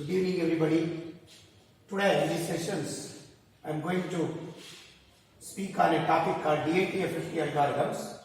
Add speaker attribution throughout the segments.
Speaker 1: Good evening, everybody. Today, in these sessions, I am going to speak on a topic called DAT-FFT algorithms,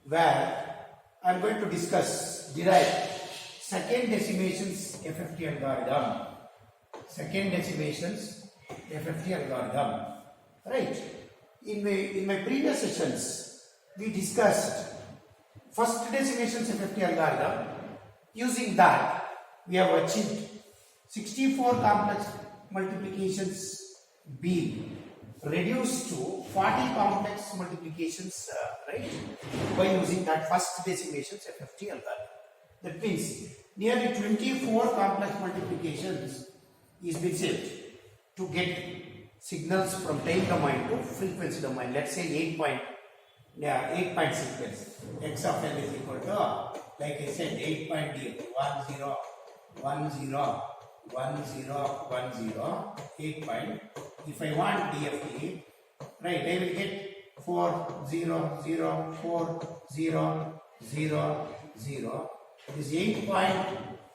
Speaker 1: where I am going to derive second decimations FFT algorithm. Second decimations FFT algorithm. Right? In my previous sessions, we discussed first decimations FFT algorithm. Using that, we have achieved 64 complex multiplications being reduced to 40 complex multiplications, right, by using that first decimations FFT algorithm. That means nearly 24 complex multiplications is been saved to get signals from time domain to frequency domain. Let's say 8 point sequence. X of n is equal to, like I said, 8 point DFT 1 0 1 0 1 0 1 0 8 point. If I want DFT, right, I will get 4 0 0 4 0 0 0. This 8 point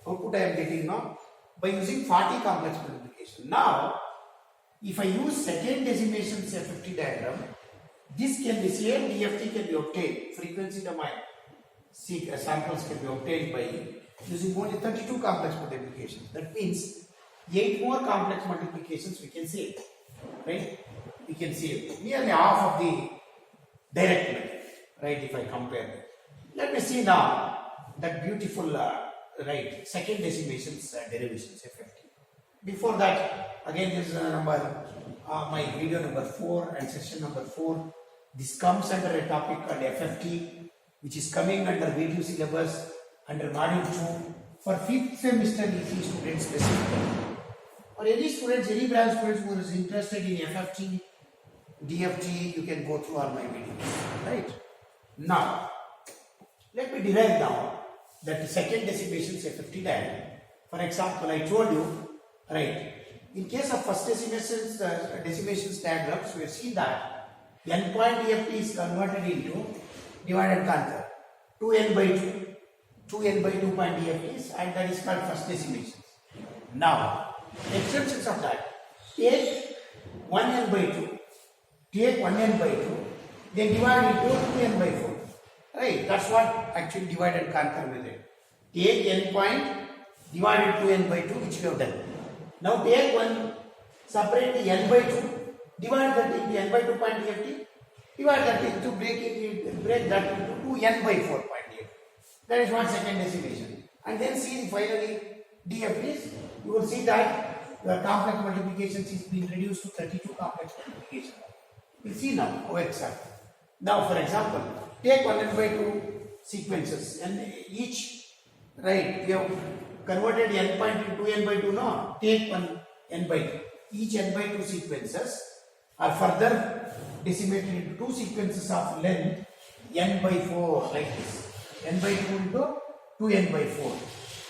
Speaker 1: output I am getting now by using 40 complex multiplication. Now, if I use second decimations FFT diagram, this can be same DFT can be obtained, frequency domain samples can be obtained by using only 32 complex multiplications. That means 8 more complex multiplications we can save, right? We can save nearly half of the direct method, right? If I compare them. Let me see now that beautiful, right, second decimations derivations FFT. Before that, again, this is my video number 4 and session number 4. This comes under a topic called FFT, which is coming under video syllabus under module 2 for 5th semester EC students specifically. Or any students, any branch students who is interested in FFT, DFT, you can go through all my videos, right? Now, let me derive now that second decimations FFT diagram. For example, I told you, right, in case of first decimations diagrams, we have seen that n point DFT is converted into divide and conquer 2n by 2 point DFTs, and that is called first decimations. Now, extensions of that, take 1n by 2, then divide into 2n by 4. Right, that's what actually divide and conquer method. Take n point, divide into 2n by 2, which we have done. Now take one, separate the n by 2, divide that into n by 2 point DFT, divide that into break that into 2n by 4 point DFT. That is one second decimation. And then see finally DFTs, you will see that the complex multiplications is being reduced to 32 complex multiplications. We will see now how exactly. Now for example, take 1n by 2 sequences and each, right, we have converted n point into 2n by 2 now, take one n by 2. Each n by 2 sequences are further decimated into 2 sequences of length n by 4 like this. N by 2 into 2n by 4.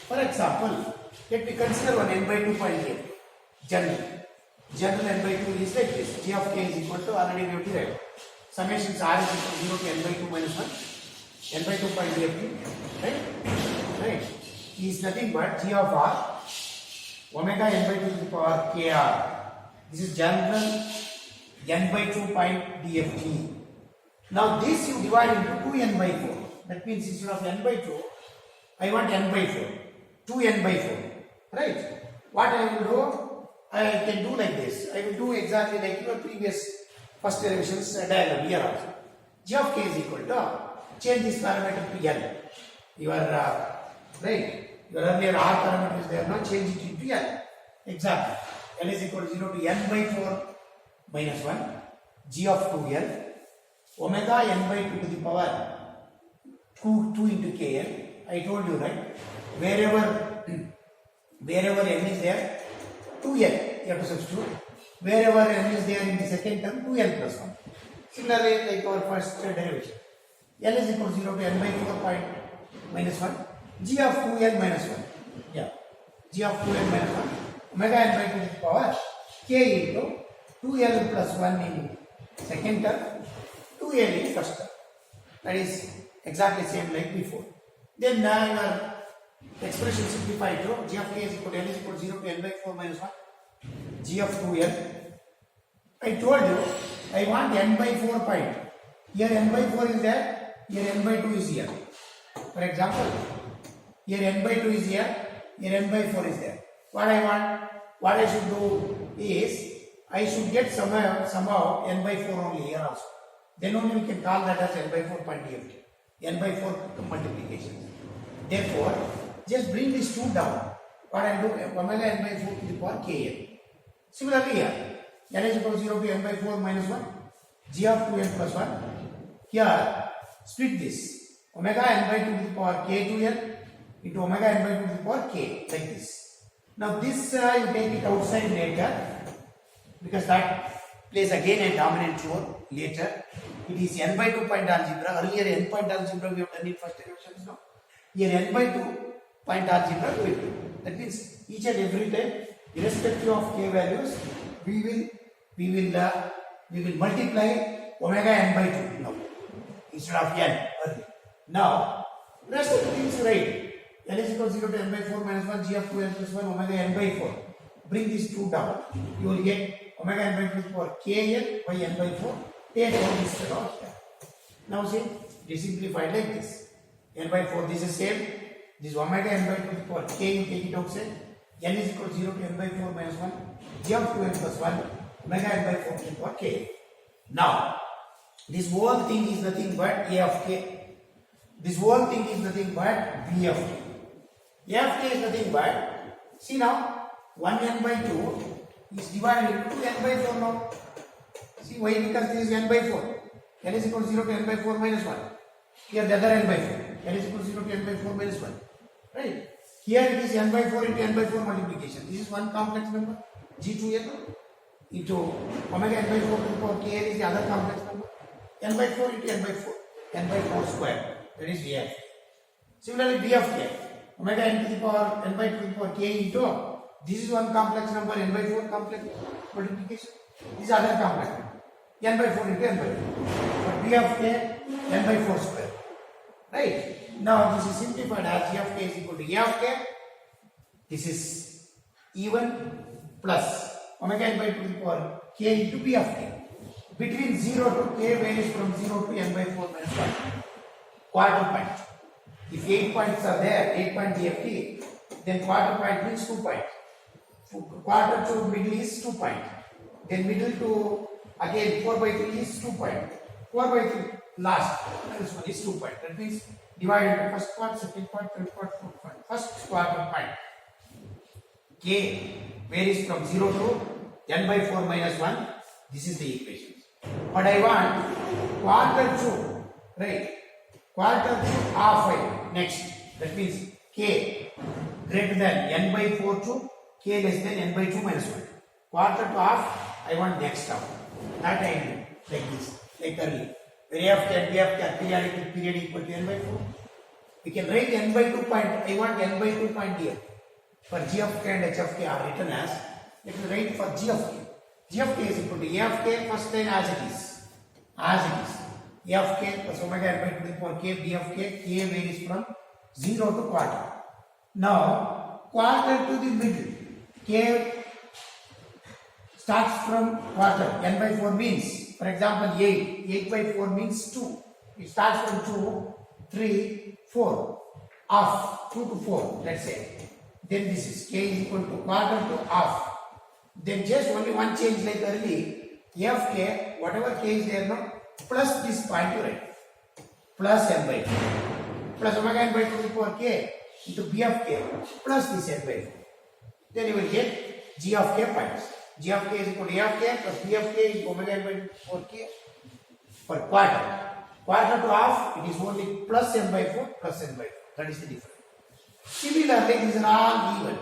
Speaker 1: For example, let me consider one n by 2 point here. General n by 2 is like this. G of k is equal to, already we have derived. Summations r is equal to 0 to n by 2 minus 1. N by 2 point DFT, right? Right. Is nothing but g of r omega n by 2 to the power kr. This is general n by 2 point DFT. Now this you divide into 2n by 4. That means instead of n by 2, I want n by 4. 2n by 4. Right? What I will do? I can do like this. I will do exactly like your previous first derivations diagram here also. G of k is equal to, change this parameter to n. Your right? Your earlier r parameter is there, now change it into n. Exactly. N is equal to 0 to n by 4 minus 1. G of 2n. Omega n by 2 to the power 2 into kn. I told you, right? Wherever n is there, 2n you have to substitute. Wherever n is there in the second term, 2n plus 1. Similarly, like our first derivation. N is equal to 0 to n by 4 point minus 1. G of 2n minus 1. Yeah. G of 2n minus 1. Omega n by 2 to the power k into 2l plus 1 in second term, 2l in first term. That is exactly same like before. Then now your expression simplified to g of k is equal to n is equal to 0 to n by 4 minus 1 g of 2n. I told you I want n by 4 point. Here n by 4 is there, here n by 2 is here. For example, here n by 2 is here n by 4 is there. What I should do is I should get somehow n by 4 only here also. Then only we can call that as n by 4 point DFT. N by 4 multiplication. Therefore, just bring these two down. What I do, omega n by 4 to the power kn. Similarly here, n is equal to 0 to n by 4 minus 1, g of 2n plus 1. Here, split this. Omega n by 2 to the power k to n into omega n by 2 to the power k, like this. Now this you take it outside later, because that plays again a dominant role later. It is n by 2 point algebra. Earlier n point algebra we have done in first derivations now. Here n by 2 point algebra we will do. That means each and every time, irrespective of k values, we will multiply omega n by 2 now instead of n earlier. Now rest of the things right. N is equal to 0 to n by 4 minus 1 g of 2n plus 1 omega n by 4. Bring these two down. You will get omega n by 2 to the power kn by n by 4. Take all this term here. Now see, it is simplified like this. N by 4, this is same. This omega n by 2 to the power k, you take it outside. N is equal to 0 to n by 4 minus 1 g of 2n plus 1 omega n by 4 to the power k. Now, this whole thing is nothing but a of k. This whole thing is nothing but b of k. A of k is nothing but, see now, 1n by 2 is divided into n by 4 now. See why? Because this is n by 4. N is equal to 0 to n by 4 minus 1. Here the other n by 4. N is equal to 0 to n by 4 minus 1. Right? Here it is n by 4 into n by 4 multiplication. This is one complex number, g2n, into omega n by 4 to the power kn is the other complex number. N by 4 into n by 4. N by 4 square. That is v of k. Similarly, b of k. Omega n to the power n by 2 to the power k into, this is one complex number, n by 4 complex multiplication. This is other complex number, n by 4 into n by 4. But b of k, n by 4 square. Right? Now this is simplified as g of k is equal to a of k. This is even plus omega n by 2 to the power k into b of k. Between 0 to k varies from 0 to n by 4 minus 1. Quarter point. If 8 points are there, 8 point DFT, then quarter point means 2 points. Quarter to middle is 2 points. Then middle to again 4 by 3 is 2 points. 4 by 3 last, this one is 2 points. That means divided into first part, second part, third part, fourth part. First quarter point. K varies from 0 to n by 4 minus 1. This is the equation. But I want quarter to, right? Quarter to half I next. That means k greater than n by 4 to k less than n by 2 minus 1. Quarter to half, I want next half. That I do like this, like earlier. Where a of k and b of k are periodic with period equal to n by 4. We can write n by 2 point. I want n by 2 point here. For g of k and h of k are written as, let me write for g of k. G of k is equal to a of k first line as it is. As it is. A of k plus omega n by 2 to the power k, b of k varies from 0 to quarter. Now, quarter to the middle, k starts from quarter, n by 4 means, for example, 8 by 4 means 2. It starts from 2, 3, 4, half, 2 to 4, let's say. Then this is k is equal to quarter to half. Then just only one change like earlier, a of k, whatever k is there now, plus this point you write, plus n by 2, plus omega n by 2 to the power k into b of k, plus this n by 4. Then you will get g of k points. G of k is equal to a of k plus b of k is omega n by 2 to the power k for quarter. Quarter to half, it is only plus n by 4 plus n by 4. That is the difference. Similarly, these are all even.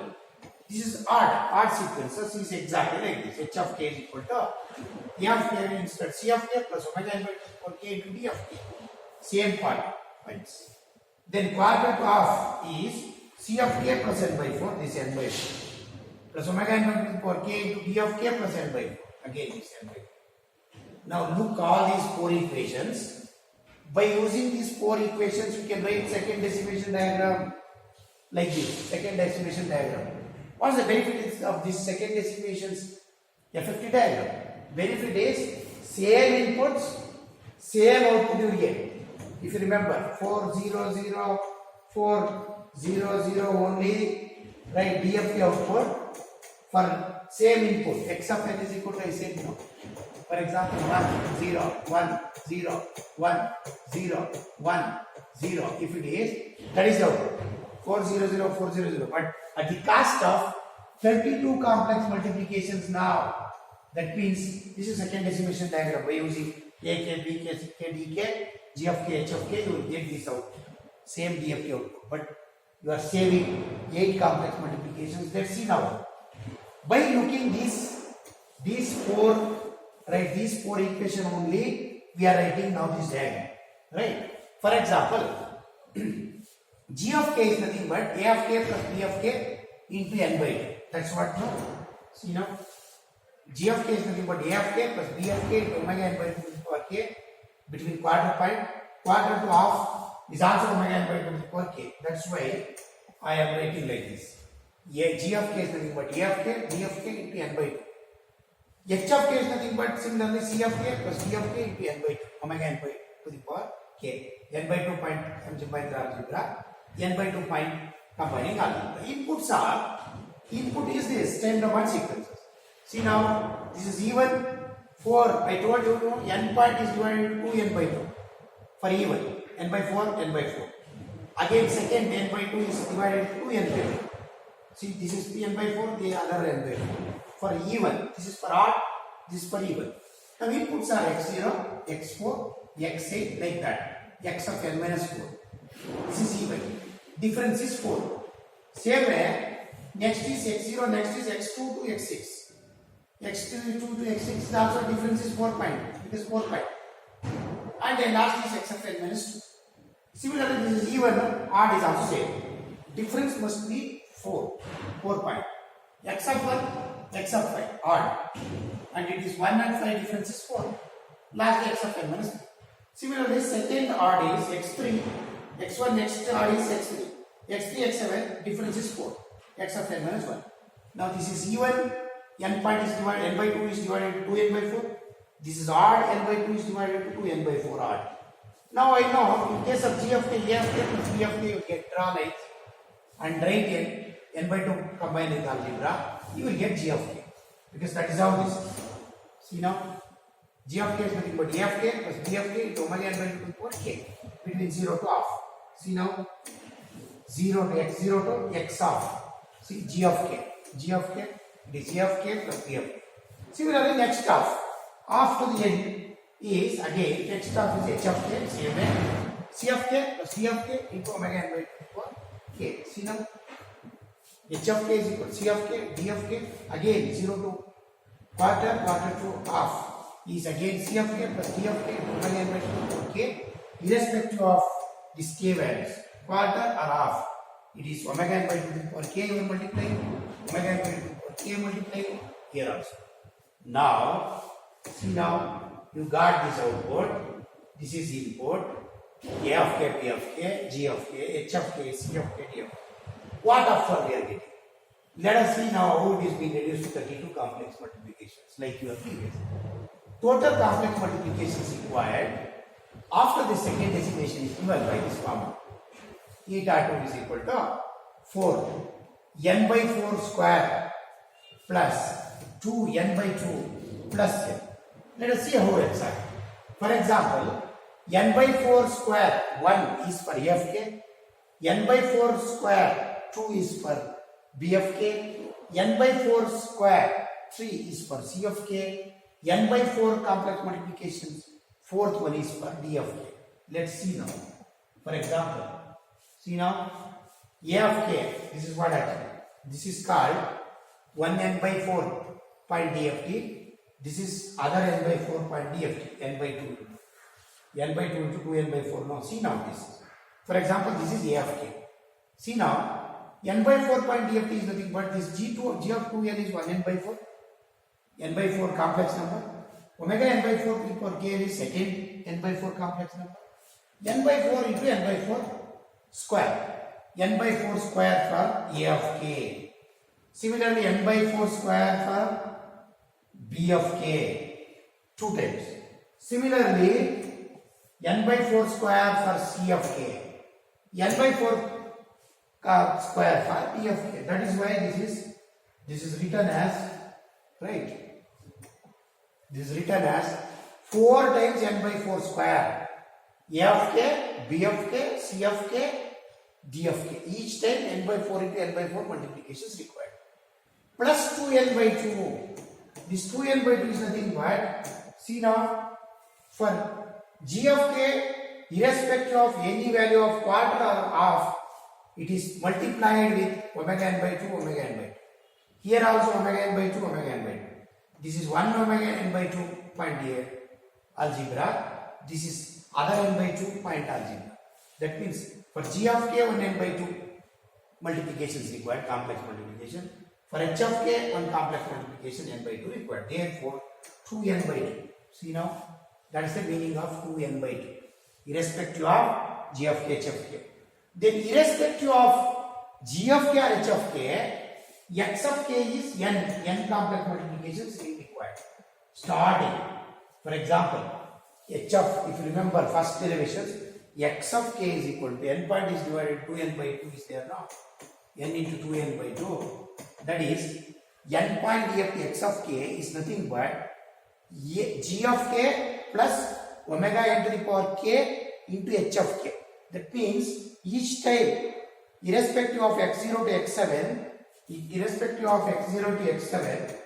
Speaker 1: This is odd sequences is exactly like this. H of k is equal to a of k instead c of k plus omega n by 2 to the power k into d of k. Same points. Then quarter to half is c of k plus n by 4, this n by 4, plus omega n by 2 to the power k into d of k plus n by 4, again this n by 4. Now look all these 4 equations. By using these 4 equations, we can write second decimation diagram. like this second decimation diagram. What is the benefit of this second decimation's FFT diagram? Benefit is same inputs, same output you get. If you remember 4 0 0 4 0 0 only, right? DFT output for same input x of n is equal to same input. For example, 1 0 1 0 1 0 1 0. If it is, that is the output 4 0 0 4 0 0. But at the cost of 32 complex multiplications now. That means this is second decimation diagram by using A k B k C k D k G of k H of k. You will get this out. Same DFT output, but you are saving 8 complex multiplications. Let's see now. By looking these four, right? These four equation only, we are writing now this diagram, right? For example, G of k is nothing but A of k plus B of k into n by 2. That's what now. See now. G of k is nothing but A of k plus B of k into omega n by 2 to the power k between quarter to half is also omega n by 2 to the power k. That's why I am writing like this. G of k is nothing but A of k, B of k into n by 2. H of k is nothing but similarly C of k plus D of k into n by 2, omega n by 2 to the power k. N by 2 point algebra, n by 2 point combining algebra. Input is this 10 domain sequences. See now, this is even 4. I told you n point is divided into 2 n by 2 for even n by 4 n by 4. Again second n by 2 is divided into 2 n by 2. See, this is p n by 4, the other n by 4. For even, this is for odd, this is for even. Now inputs are x0, x4, x8 like that. X of n minus 4. This is even. Difference is 4. Same way, next is x0, next is x2 to x6. x2 to x6 is also difference is 4 point. It is 4 point. And then last is x of n minus 2. Similarly, this is even, odd is also same. Difference must be 4 point. X of 1, x of 5, odd. And it is 1 and 5 difference is 4. Lastly, x of n minus 3. Similarly, second odd is x3, x1 next odd is x3. x3, x7 difference is 4. X of n minus 1. Now this is even, n point is divided, n by 2 is divided into 2 n by 4. This is odd, n by 2 is divided into 2 n by 4 odd. Now I know in case of G of k, A of k plus B of k, you get draw lines and write n by 2 combined with algebra, you will get G of k. Because that is how this is. See now, G of k is nothing but A of k plus B of k into omega n by 2 to the power k between 0 to half. See now, 0 to x0 to x half. See G of k. G of k, it is A of k plus B of k. Similarly, next half to the end is again next half is h of k, same way. C of k plus D of k into omega n by 2 to the power k. See now, h of k is equal to C of k, D of k, again 0 to quarter to half is again C of k plus D of k into omega n by 2 to the power k, irrespective of this k values, quarter or half. It is omega n by 2 to the power k you multiply, omega n by 2 to the power k multiply here also. Now, see now, you got this output, this is input, A of k, B of k, G of k, H of k, C of k, D of k. What offer we are getting? Let us see now how it is being reduced to 32 complex multiplications like your previous. Total complex multiplications required after the second decimation is given by this formula. Eta 2 is equal to 4 n by 4 square plus 2 n by 2 plus n. Let us see how exact. For example, n by 4 square 1 is for A of k, n by 4 square 2 is for B of k, n by 4 square 3 is for C of k, n by 4 complex multiplications, fourth one is for D of k. Let's see now. For example, see now, A of k, this is what actually, this is called 1n by 4 point D of t. This is other n by 4 point D of t, n by 2. N by 2 into 2n by 4. Now, see now this is. For example, this is A of k. See now, n by 4 point D of t is nothing but this G of 2n is 1n by 4. N by 4 complex number. Omega n by 4 to the power k is second n by 4 complex number. N by 4 into n by 4 square. n by 4 square for a of k. Similarly, n by 4 square for b of k, 2 times. Similarly, n by 4 square for c of k, n by 4 square for d of k. That is why this is written as, right, this is written as 4 times n by 4 square, a of k, b of k, c of k, d of k. Each time n by 4 into n by 4 multiplication is required. Plus 2n by 2. This 2n by 2 is nothing but, see now, for g of k, irrespective of any value of quarter or half, it is multiplied with omega n by 2, omega n by 2. Here also omega n by 2, omega n by 2. This is 1 omega n by 2 point here, algebra. This is other n by 2 point algebra. That means for g of k, 1 n by 2 multiplication is required, complex multiplication. For h of k, 1 complex multiplication n by 2 required. Therefore, 2n by 2. See now, that is the meaning of 2n by 2. Irrespective of g of k, h of k. Then irrespective of g of k or h of k, x of k is n complex multiplications is required. Starting, for example, h of, if you remember first derivations, x of k is equal to n point is divided 2n by 2 is there now. N into 2n by 2. That is, n point of x of k is nothing but g of k plus omega n to the power k into h of k. That means each time, irrespective of x0 to x7, irrespective of x0 to x7,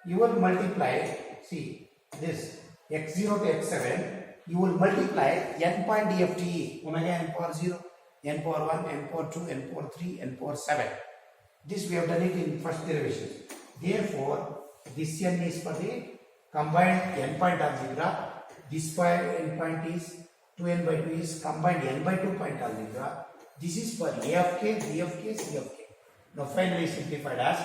Speaker 1: you will multiply, see this x0 to x7, you will multiply n point dft, omega n power 0, n power 1, n power 2, n power 3, n power 7. This we have done it in first derivation. Therefore, this n is for the combined n point algebra. This n point is 2n by 2 is combined n by 2 point algebra. This is for a of k, b of k, c of k. Now finally simplified as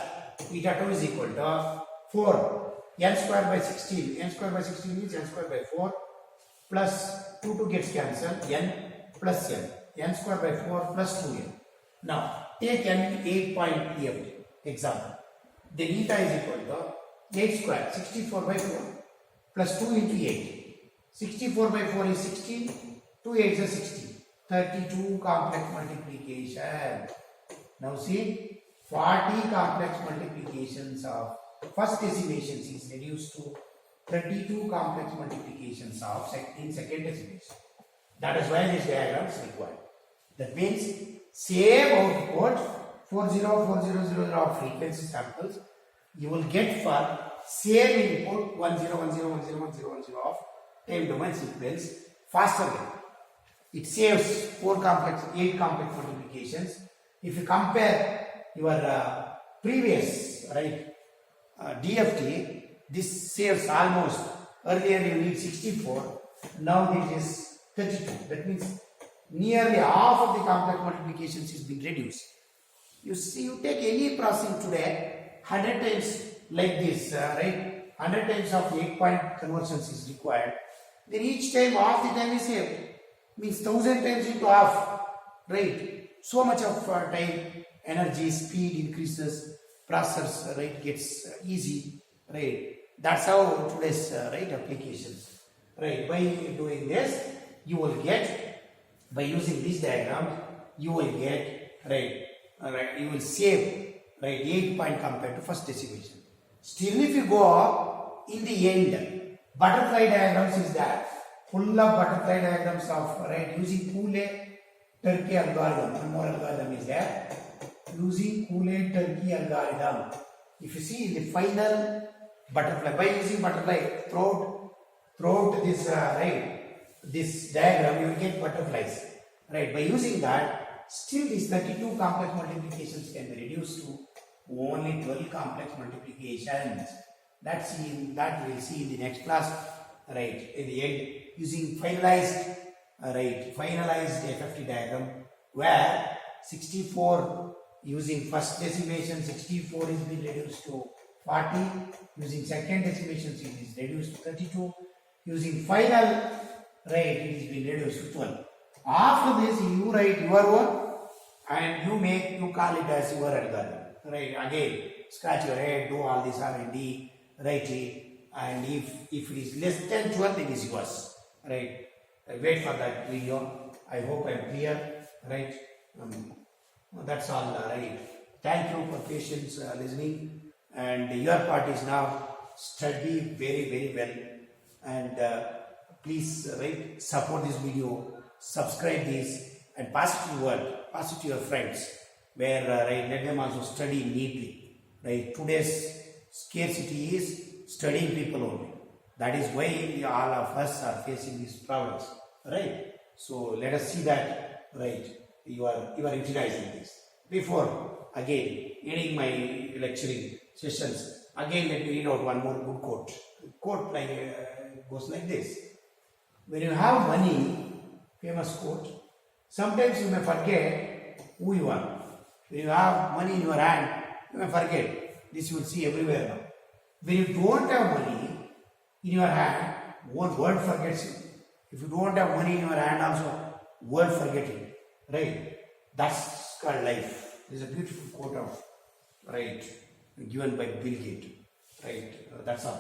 Speaker 1: eta 2 is equal to 4 n square by 16. N square by 16 means n square by 4 plus 2 gets cancelled, n plus n. N square by 4 plus 2n. Now take n 8 point EFT example. Then eta is equal to 8 square, 64 by 4 plus 2 into 8. 64 by 4 is 16, 2 8 is 16. 32 complex multiplication. Now see, 40 complex multiplications of first decimations is reduced to 32 complex multiplications of in second decimation. That is why this diagram is required. That means same output 404000 of frequency samples you will get for same input 1010101010 of time domain sequence faster way. It saves 8 complex multiplications. If you compare your previous DFT, this saves almost, earlier you need 64, now this is 32. That means nearly half of the complex multiplications is being reduced. You see, you take any processing today, 100 times like this, 100 times of 8 point conversions is required. Then each time half the time is saved. Means 1000 times into half, right? So much of time, energy, speed increases, processors, gets easy, right? That's how today's applications, right? By doing this, you will get, by using this diagram, you will get, you will save, 8 point compared to first decimation. Still, if you go up, in the end, butterfly diagrams is that. Full of butterfly diagrams of, using Cooley-Turkey algorithm. One more algorithm is there. Using Cooley-Turkey algorithm. If you see in the final butterfly, by using butterfly throughout this, this diagram, you will get butterflies. By using that, still these 32 complex multiplications can be reduced to only 12 complex multiplications. That we will see in the next class. In the end, using finalized FFT diagram, where 64 using first decimation 64 is being reduced to 40, using second decimation it is reduced to 32, using final it is being reduced to 12. After this, you write your own and you call it as your algorithm, right? Again, scratch your head, do all this R&D, write it, and if it is less than 12, it is yours, right? Wait for that video. I hope I'm clear, right? That's all, right? Thank you for patience listening, and your part is now study very very well, and please right support this video, subscribe this, and pass it to your word, pass it to your friends, where right let them also study neatly. Right, today's scarcity is studying people only. That is why all of us are facing these problems. Right. So let us see that right you are utilizing this. Before again ending my lecturing sessions, again let me read out one more good quote. Quote like goes like this: when you have money, famous quote, sometimes you may forget who you are. When you have money in your hand, you may forget. This you will see everywhere now. When you don't have money in your hand, one word forgets you. If you don't have money in your hand also, word forget it. Right? That's called life. There's a beautiful quote of right given by Bill Gates. Right? That's all.